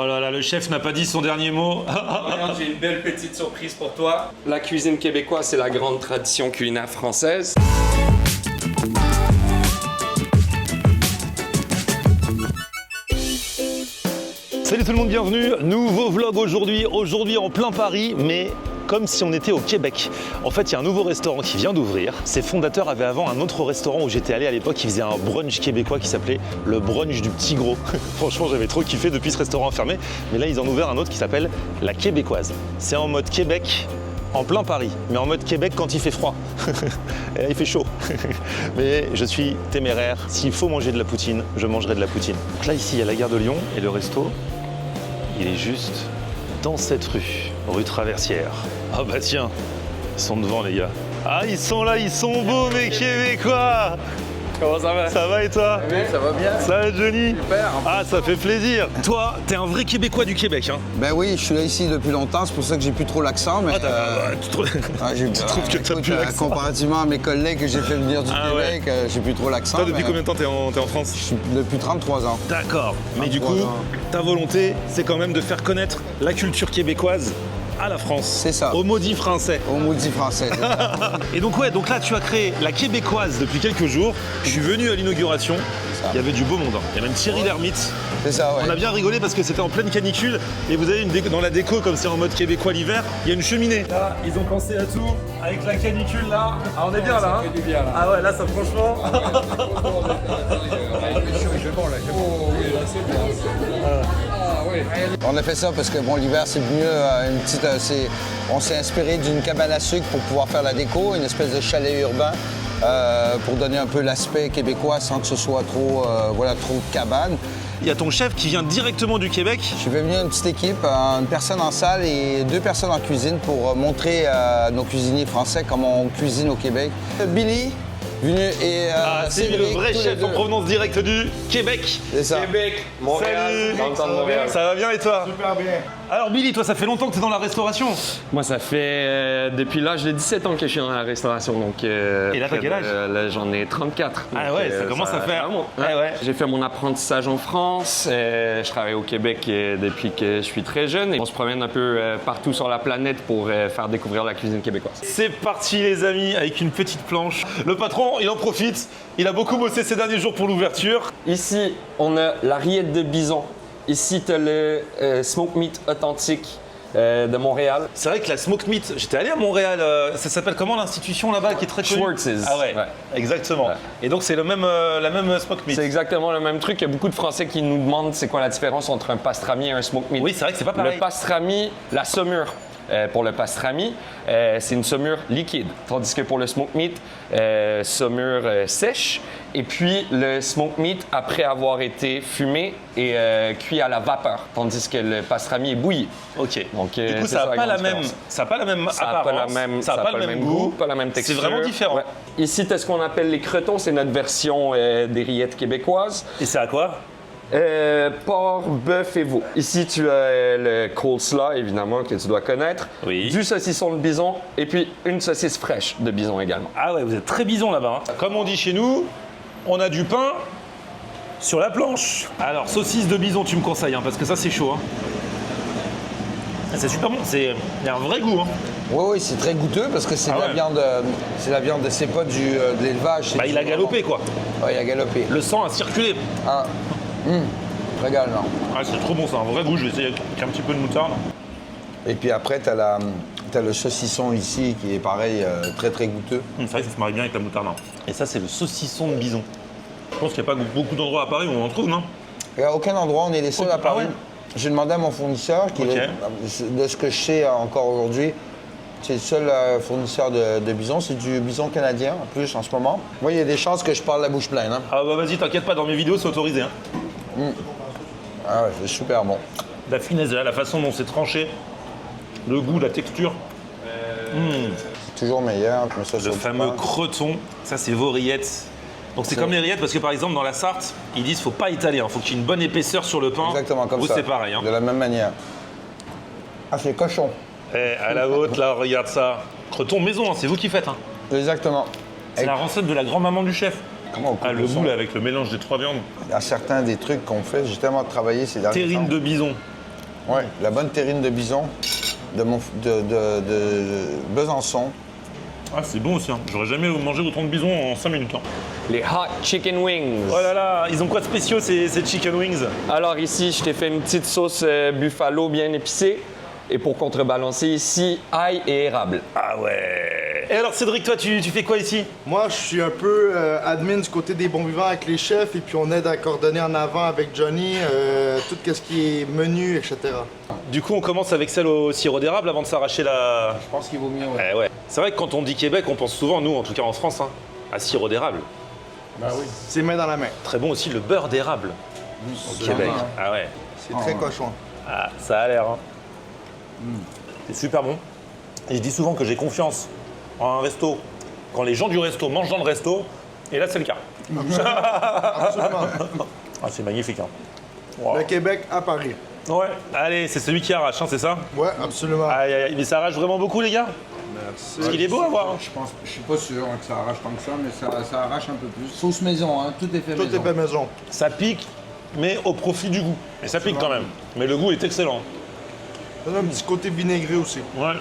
Oh là là, le chef n'a pas dit son dernier mot. Regarde, j'ai une belle petite surprise pour toi. La cuisine québécoise, c'est la grande tradition culinaire française. Salut tout le monde, bienvenue. Nouveau vlog aujourd'hui en plein Paris, mais comme si on était au Québec. En fait, il y a un nouveau restaurant qui vient d'ouvrir. Ses fondateurs avaient avant un autre restaurant où j'étais allé à l'époque, qui faisait un brunch québécois qui s'appelait le brunch du petit gros. Franchement, j'avais trop kiffé depuis ce restaurant fermé. Mais là, ils ont ouvert un autre qui s'appelle la Québécoise. C'est en mode Québec, en plein Paris, mais en mode Québec quand il fait froid. Et là, il fait chaud. Mais je suis téméraire. S'il faut manger de la poutine, je mangerai de la poutine. Donc là, ici, il y a la gare de Lyon et le resto, il est juste dans cette rue Traversière. Ah bah tiens, ils sont devant les gars. Ah, ils sont là, ils sont beaux mes Québécois. Comment ça va? Ça va et toi? Ça va bien. Ça va Johnny? Super. Ah, ça fait plaisir. Toi, t'es un vrai Québécois du Québec, hein? Ben oui, je suis là ici depuis longtemps, c'est pour ça que j'ai plus trop l'accent. Mais, tu trouves que t'as écoute, plus l'accent? comparativement à mes collègues que j'ai fait venir du Ah Québec, j'ai plus trop l'accent. Toi, depuis combien de temps t'es en France? Je suis depuis 33 ans. D'accord. Mais du coup, 33 ans. ta volonté, c'est quand même de faire connaître la culture québécoise à la France. C'est ça. Au maudit français. Au maudit français. Et donc ouais, donc là tu as créé la Québécoise depuis quelques jours. Je suis venu à l'inauguration, il y avait du beau monde. Il y a même Thierry Lhermitte. C'est ça, ouais. On a bien rigolé parce que c'était en pleine canicule et vous avez dans la déco, comme c'est en mode québécois l'hiver, il y a une cheminée. Là, ils ont pensé à tout avec la canicule là. Ah, on est bien là, hein. Ah ouais, là ça franchement. On a fait ça parce que bon, l'hiver c'est mieux, on s'est inspiré d'une cabane à sucre pour pouvoir faire la déco, une espèce de chalet urbain pour donner un peu l'aspect québécois sans que ce soit trop cabane. Il y a ton chef qui vient directement du Québec. Je suis venu une petite équipe, une personne en salle et 2 personnes en cuisine pour montrer à nos cuisiniers français comment on cuisine au Québec. Billy, venu et C'est le Cédric, vrai tous les chef deux. en provenance directe du Québec. C'est ça. Québec, Montréal, Salut. dans le temps de Montréal. Ça va bien et toi? Super bien. Alors Billy, toi ça fait longtemps que tu es dans la restauration. Moi, ça fait depuis l'âge de 17 ans que je suis dans la restauration. Donc, Et là, t'as quel âge? Là, j'en ai 34. Ah Donc, ouais, ça commence à faire. remonte. Ouais, ouais. J'ai fait mon apprentissage en France. Je travaille au Québec depuis que je suis très jeune. Et on se promène un peu partout sur la planète pour faire découvrir la cuisine québécoise. C'est parti les amis, avec une petite planche. Le patron, il en profite. Il a beaucoup bossé ces derniers jours pour l'ouverture. Ici, on a la rillette de bison. Ici, tu as le smoke meat authentique de Montréal. C'est vrai que la smoked meat, j'étais allé à Montréal, ça s'appelle comment l'institution là-bas qui est très connue? Schwartz's. Ah ouais, Ouais. exactement. Ouais. Et donc c'est la même smoked meat. C'est exactement le même truc. Il y a beaucoup de Français qui nous demandent c'est quoi la différence entre un pastrami et un smoke meat. Oui, c'est vrai que c'est pas pareil. Le pastrami, la saumure pour le pastrami, c'est une saumure liquide. Tandis que pour le smoke meat, saumure sèche. Et puis le smoke meat, après avoir été fumé et cuit à la vapeur. Tandis que le pastrami est bouilli. Ok. Donc, Du coup, c'est ça n'a la pas, grande la même, différence. ça a pas la même Ça n'a apparence, pas, ça a pas le même goût, pas la même texture. C'est vraiment différent. Ouais. Ici, tu as ce qu'on appelle les cretons. C'est notre version des rillettes québécoises. Et c'est à quoi? Porc, bœuf et veau. Ici, tu as le coleslaw, évidemment, que tu dois connaître. Oui. Du saucisson de bison et puis une saucisse fraîche de bison également. Ah ouais, vous êtes très bison là-bas. Hein. Comme on dit chez nous, on a du pain sur la planche. Alors, saucisse de bison, tu me conseilles, hein, parce que ça, c'est chaud. Hein. Ah, c'est super bon, il y a un vrai goût. Hein. Oui, c'est très goûteux parce que c'est Ah de la ouais. viande, c'est pas de l'élevage. Bah, il a galopé quoi. Ouais, il a galopé. Le sang a circulé. Ah, régale, non. Ah, c'est trop bon, c'est un vrai goût. Je vais essayer avec un petit peu de moutarde. Et puis après, t'as le saucisson ici qui est pareil, très très goûteux. C'est vrai que ça se marie bien avec la moutarde. Hein. Et ça, c'est le saucisson de bison. Je pense qu'il n'y a pas beaucoup d'endroits à Paris où on en trouve, non? Et à aucun endroit, on est les seuls à Ah Paris. ouais. J'ai demandé à mon fournisseur, qui Ok. de ce que je sais encore aujourd'hui, c'est le seul fournisseur de bison. C'est du bison canadien en plus en ce moment. Moi, il y a des chances que je parle la bouche pleine. Hein. Ah bah vas-y, t'inquiète pas, dans mes vidéos, c'est autorisé. Hein. Ah ouais, c'est super bon. La finesse, la façon dont c'est tranché, le goût, la texture. C'est toujours meilleur. Mais ça, Le sur du fameux pain. croton, ça c'est vos rillettes. Donc c'est comme les rillettes parce que par exemple dans la Sarthe, ils disent faut pas étaler, faut qu'il y ait une bonne épaisseur sur le pain. Exactement comme Vous, ça. c'est pareil. Hein. De la même manière. Ah, c'est cochon. Eh, à la vôtre là, regarde ça. Croton maison, hein, c'est vous qui faites. Hein. Exactement. C'est Et la recette de la grand-maman du chef. comment on coupe Ah, le le son? boule avec le mélange des 3 viandes. Il y a certains des trucs qu'on fait, j'ai tellement travaillé ces derniers Terrine temps. de bison. Ouais, la bonne terrine de bison de Besançon. Ah, c'est bon aussi. Hein. J'aurais jamais mangé autant de bison en 5 minutes. Hein. Les hot chicken wings. Oh là là, ils ont quoi de spéciaux ces chicken wings? Alors ici, je t'ai fait une petite sauce buffalo bien épicée. Et pour contrebalancer ici, ail et érable. Ah ouais. Et alors Cédric, toi, tu fais quoi ici? Moi, je suis un peu admin du côté des bons vivants avec les chefs et puis on aide à coordonner en avant avec Johnny tout ce qui est menu, etc. Du coup, on commence avec celle au sirop d'érable avant de s'arracher la... Je pense qu'il vaut mieux, ouais. Ouais. C'est vrai que quand on dit Québec, on pense souvent, nous, en tout cas en France, hein, à sirop d'érable. Ben oui. C'est main dans la main. Très bon aussi le beurre d'érable au Québec. Ah ouais. C'est très cochon. Ah, ça a l'air. Hein. C'est super bon. Et je dis souvent que j'ai confiance en un resto quand les gens du resto mangent dans le resto. Et là, c'est le cas. Absolument. Ah, c'est magnifique. Hein. Wow. Le Québec à Paris. Ouais. Allez, c'est celui qui arrache, hein, c'est ça? Ouais, absolument. Aïe, aïe, aïe. Mais ça arrache vraiment beaucoup, les gars? Parce qu'il est beau à voir. Hein. Je suis pas sûr que ça arrache tant que ça, mais ça arrache un peu plus. Sauce maison, hein, tout est fait Tout maison. est fait maison. Ça pique, mais au profit du goût. Et ça pique quand même. Mais le goût est excellent. Ça a un petit côté vinaigré aussi. Ouais.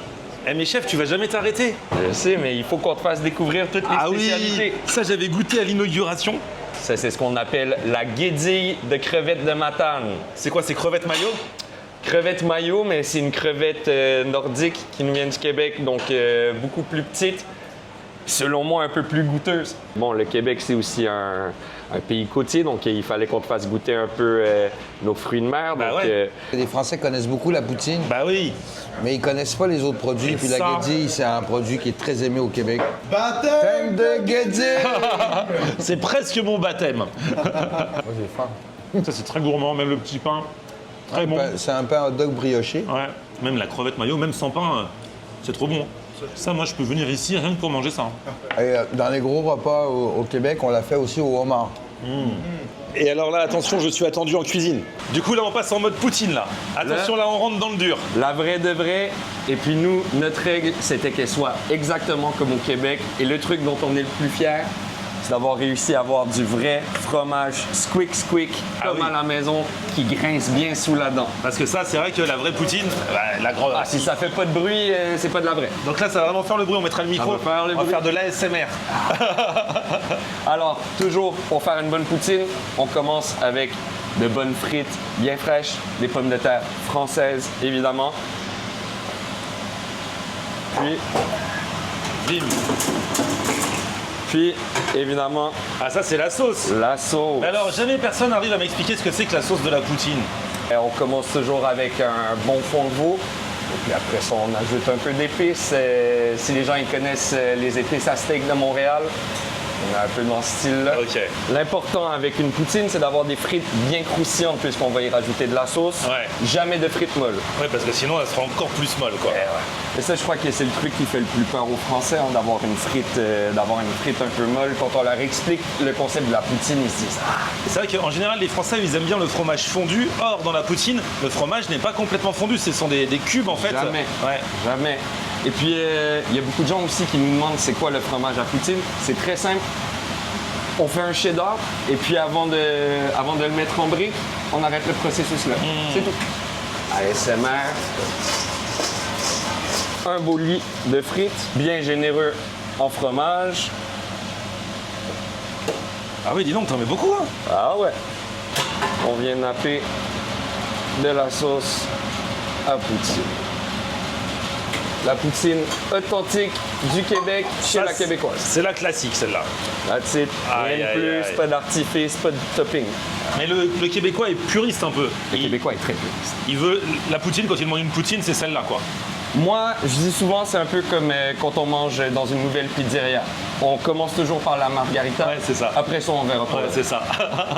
Eh mais chef, tu vas jamais t'arrêter. Je sais, mais il faut qu'on te fasse découvrir toutes les spécialités. Ça j'avais goûté à l'inauguration. Ça, c'est ce qu'on appelle la guédille de crevettes de Matane. C'est quoi, c'est crevettes maillot? Crevette maillot, mais c'est une crevette nordique qui nous vient du Québec, donc beaucoup plus petite. Selon moi, un peu plus goûteuse. Bon, le Québec, c'est aussi un pays côtier, donc il fallait qu'on te fasse goûter un peu nos fruits de mer. Bah donc, ouais. Les Français connaissent beaucoup la poutine, Bah oui. mais ils connaissent pas les autres produits. Et Puis ça- la guédille, c'est un produit qui est très aimé au Québec. Baptême de guédille! C'est presque mon baptême. Moi, j'ai faim. Ça c'est très gourmand, même le petit pain. Très bon. C'est un pain hot dog brioché. Ouais. Même la crevette maillot, même sans pain, c'est trop bon. Ça, moi, je peux venir ici rien que pour manger ça. Et dans les gros repas au Québec, on l'a fait aussi au homard. Et alors là, attention, je suis attendu en cuisine. Du coup, là, on passe en mode poutine, là. Attention, là, on rentre dans le dur. La vraie de vraie. Et puis nous, notre règle, c'était qu'elle soit exactement comme au Québec. Et le truc dont on est le plus fier, c'est d'avoir réussi à avoir du vrai fromage squick comme oui. à la maison, qui grince bien sous la dent. Parce que ça, c'est vrai que la vraie poutine, la grande. Ah, si ça fait pas de bruit, c'est pas de la vraie. Donc là, ça va vraiment faire le bruit. On mettra le micro. Ça va faire le on va bruit. faire de l'ASMR. Alors, toujours, pour faire une bonne poutine, on commence avec de bonnes frites bien fraîches, des pommes de terre françaises, évidemment. Puis, évidemment, Ah, ça, c'est la sauce. la sauce. Mais alors, jamais personne n'arrive à m'expliquer ce que c'est que la sauce de la poutine. Et on commence toujours avec un bon fond de veau. Et puis après ça, on ajoute un peu d'épices. Si les gens ils connaissent les épices à steak de Montréal, on est un peu dans ce style-là. Ok. L'important avec une poutine, c'est d'avoir des frites bien croustillantes puisqu'on va y rajouter de la sauce. Ouais. Jamais de frites molles. Ouais, parce que sinon, elle sera encore plus molle, quoi. Et ça, je crois que c'est le truc qui fait le plus peur aux Français, hein, d'avoir une frite un peu molle. Quand on leur explique le concept de la poutine, ils se disent « Ah, C'est vrai qu'en général, les Français, ils aiment bien le fromage fondu. Or, dans la poutine, le fromage n'est pas complètement fondu. Ce sont des cubes, en fait. jamais, Ouais. jamais ». Et puis, il y a beaucoup de gens aussi qui nous demandent c'est quoi le fromage à poutine. C'est très simple. On fait un cheddar et puis avant de le mettre en briques, on arrête le processus là. C'est tout. ASMR. Un beau lit de frites, bien généreux en fromage. Ah oui, dis donc, t'en mets beaucoup, hein. Ah ouais. On vient napper de la sauce à poutine. La poutine authentique du Québec chez Ça, la Québécoise. C'est la classique, celle-là. That's it. Aïe, Rien de aïe, plus, aïe. pas d'artifice, pas de topping. Mais le Québécois est puriste un peu. Le Québécois est très puriste. Il veut la poutine, quand il mange une poutine, c'est celle-là, quoi. Moi, je dis souvent, c'est un peu comme quand on mange dans une nouvelle pizzeria. On commence toujours par la margarita. Ouais, c'est ça. Après ça, on verra pas. Ouais, c'est ça.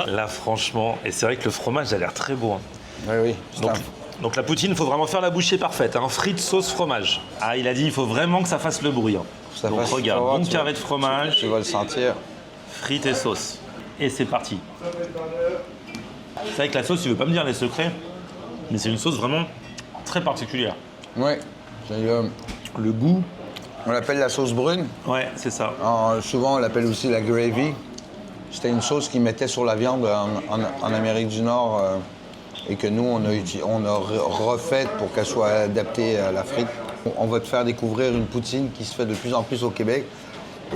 Là, franchement, et c'est vrai que le fromage a l'air très beau. Hein. Oui, oui. c'est Donc la poutine, il faut vraiment faire la bouchée parfaite. Hein. Frites, sauce, fromage. Ah, il a dit, il faut vraiment que ça fasse le bruit. Hein. Ça Donc fasse- regarde, tu vas voir, bon tu carré vas- de fromage, Tu vas le sentir. frites et sauce. Et c'est parti. C'est vrai que la sauce, tu veux pas me dire les secrets, mais c'est une sauce vraiment très particulière. Oui. Le goût. On l'appelle la sauce brune. Ouais, c'est ça. Souvent, on l'appelle aussi la gravy. C'était une sauce qu'ils mettaient sur la viande en Amérique du Nord et que nous, on a refait pour qu'elle soit adaptée à la frite. On va te faire découvrir une poutine qui se fait de plus en plus au Québec.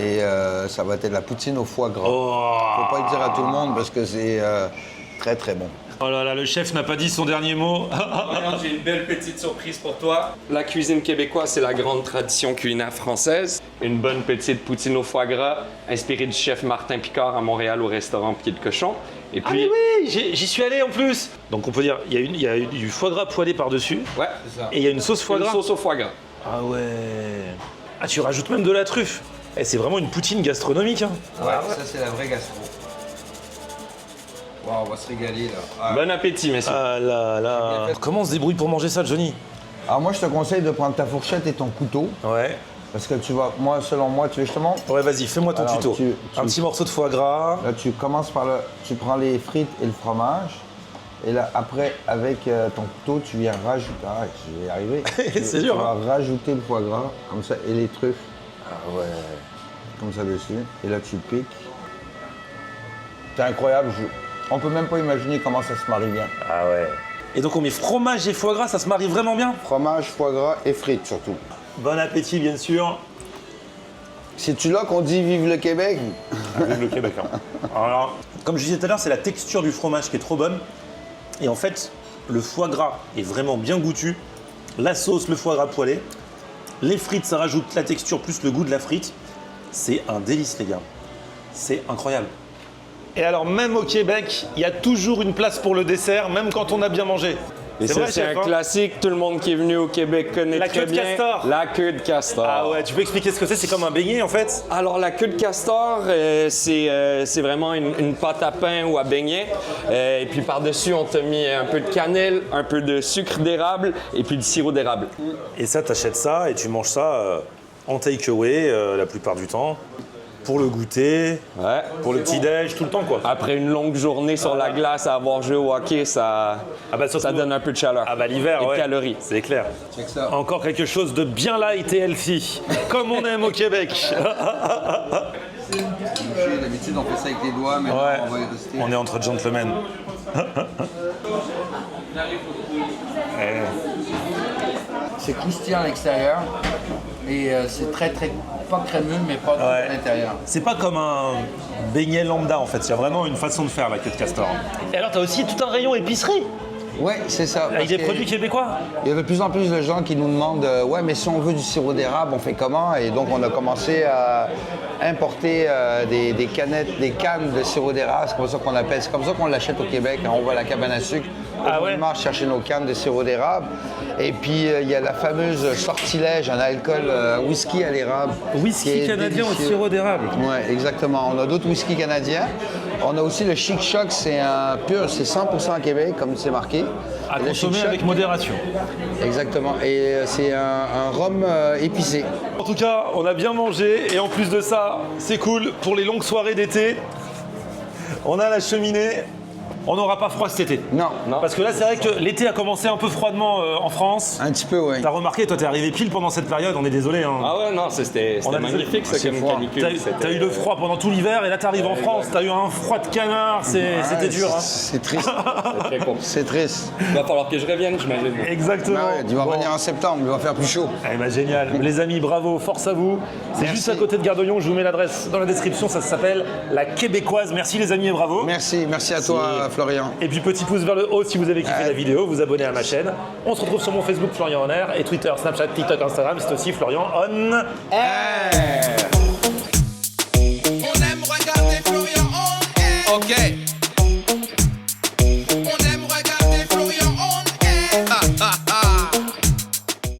Et ça va être la poutine au foie gras. Faut pas le dire à tout le monde parce que c'est très très bon. Oh là là, le chef n'a pas dit son dernier mot. Regarde, j'ai une belle petite surprise pour toi. La cuisine québécoise, c'est la grande tradition culinaire française. Une bonne petite poutine au foie gras, inspirée du chef Martin Picard à Montréal au restaurant Pied de Cochon. Et Ah puis, mais oui, j'y suis allé en plus. Donc on peut dire, il y a du foie gras poêlé par-dessus. ouais, C'est ça. Et il y a une sauce foie une gras. sauce au foie gras. Ah ouais. Ah, tu rajoutes même de la truffe. Eh, c'est vraiment une poutine gastronomique. Hein. Ouais, ça c'est la vraie gastro. Wow, on va se régaler là. Ah. Bon appétit, messieurs. Ah là là. Comment on se débrouille pour manger ça, Johnny? Alors moi je te conseille de prendre ta fourchette et ton couteau. Ouais. Parce que tu vas, moi selon moi, tu veux justement. Ouais, vas-y, fais-moi ton Alors, tuto. Un petit morceau de foie gras. Là tu commences par le. Tu prends les frites et le fromage. Et là après avec ton couteau tu viens rajouter. Ah, je vais y arriver. C'est dur, Tu vas rajouter le foie gras comme ça et les truffes. Ah ouais. Comme ça dessus. Et là tu piques. C'est incroyable. On peut même pas imaginer comment ça se marie bien. Ah ouais. Et donc on met fromage et foie gras, ça se marie vraiment bien? Fromage, foie gras et frites surtout. Bon appétit, bien sûr. C'est-tu là qu'on dit vive le Québec? Vive le Québec. Hein. Alors, comme je disais tout à l'heure, c'est la texture du fromage qui est trop bonne. Et en fait, le foie gras est vraiment bien goûtu. La sauce, le foie gras poêlé. Les frites, ça rajoute la texture plus le goût de la frite. C'est un délice, les gars. C'est incroyable. Et alors, même au Québec, il y a toujours une place pour le dessert, même quand on a bien mangé. Et ça, c'est un classique. Tout le monde qui est venu au Québec connaît La très queue de bien. castor. La queue de castor. Ah ouais, tu peux expliquer ce que c'est? C'est comme un beignet, en fait? Alors, la queue de castor, c'est vraiment une pâte à pain ou à beignet. Et puis, par-dessus, on t'a mis un peu de cannelle, un peu de sucre d'érable et puis du sirop d'érable. Et ça, t'achètes ça et tu manges ça en takeaway la plupart du temps. Pour le goûter, Ouais. pour le petit-déj, tout le temps, quoi. Après une longue journée sur la glace à avoir joué au hockey, ça Surtout- donne un peu de chaleur. Ah bah l'hiver, et de ouais. calories. C'est clair. Check ça. Encore quelque chose de bien light et healthy, comme on aime au Québec. D'habitude, on fait ça avec les doigts, mais Ouais. là, on va y rester. On est entre gentlemen. C'est croustillant à l'extérieur et c'est très pas crémeux, mais pas trop Ouais. à l'intérieur. C'est pas comme un beignet lambda en fait, il y a vraiment une façon de faire la queue de castor. Et alors t'as aussi tout un rayon épicerie Ouais, c'est ça. avec parce des que produits québécois. Il y a de plus en plus de gens qui nous demandent ouais, mais si on veut du sirop d'érable, on fait comment? Et donc on a commencé à importer des canettes, des cannes de sirop d'érable, c'est comme ça qu'on appelle, c'est comme ça qu'on l'achète au Québec. Hein. On va à la cabane à sucre, Ah on ouais? marche chercher nos cannes de sirop d'érable. Et puis il y a la fameuse sortilège, un alcool whisky à l'érable. qui Whisky est canadien au délicieux. sirop d'érable. Ouais, exactement. On a d'autres whisky canadiens. On a aussi le Chic Choc, c'est un pur, c'est 100% Québec, comme c'est marqué. À Et le Chic consommer Choc, avec modération. exactement. Et c'est un rhum épicé. En tout cas, on a bien mangé et en plus de ça, c'est cool pour les longues soirées d'été. On a la cheminée. On n'aura pas froid cet été. Non, Parce que là, c'est vrai que l'été a commencé un peu froidement en France. un petit peu, oui. T'as remarqué, toi, t'es arrivé pile pendant cette période, on est désolé. Hein. Ah ouais, non, c'était On a magnifique, ça, c'est comme froid. canicule. T'as eu le froid pendant tout l'hiver et là, t'arrives en France, t'as eu un froid de canard, c'était Ouais, dur. Hein. C'est triste. Très compliqué. C'est triste. Il va falloir que je revienne, j'imagine. Exactement. Ah ouais, tu vas Bon. revenir en septembre, il va faire plus chaud. Eh ben, génial. Les amis, bravo, force à vous. C'est Merci. juste à côté de Gardoyon, je vous mets l'adresse dans la description, ça s'appelle La Québécoise. Merci les amis et bravo. Merci à toi, Florian. Et puis petit pouce vers le haut si vous avez kiffé la vidéo, vous abonnez à ma chaîne. On se retrouve sur mon Facebook Florian en air et Twitter, Snapchat, TikTok, Instagram, c'est aussi Florian on Hey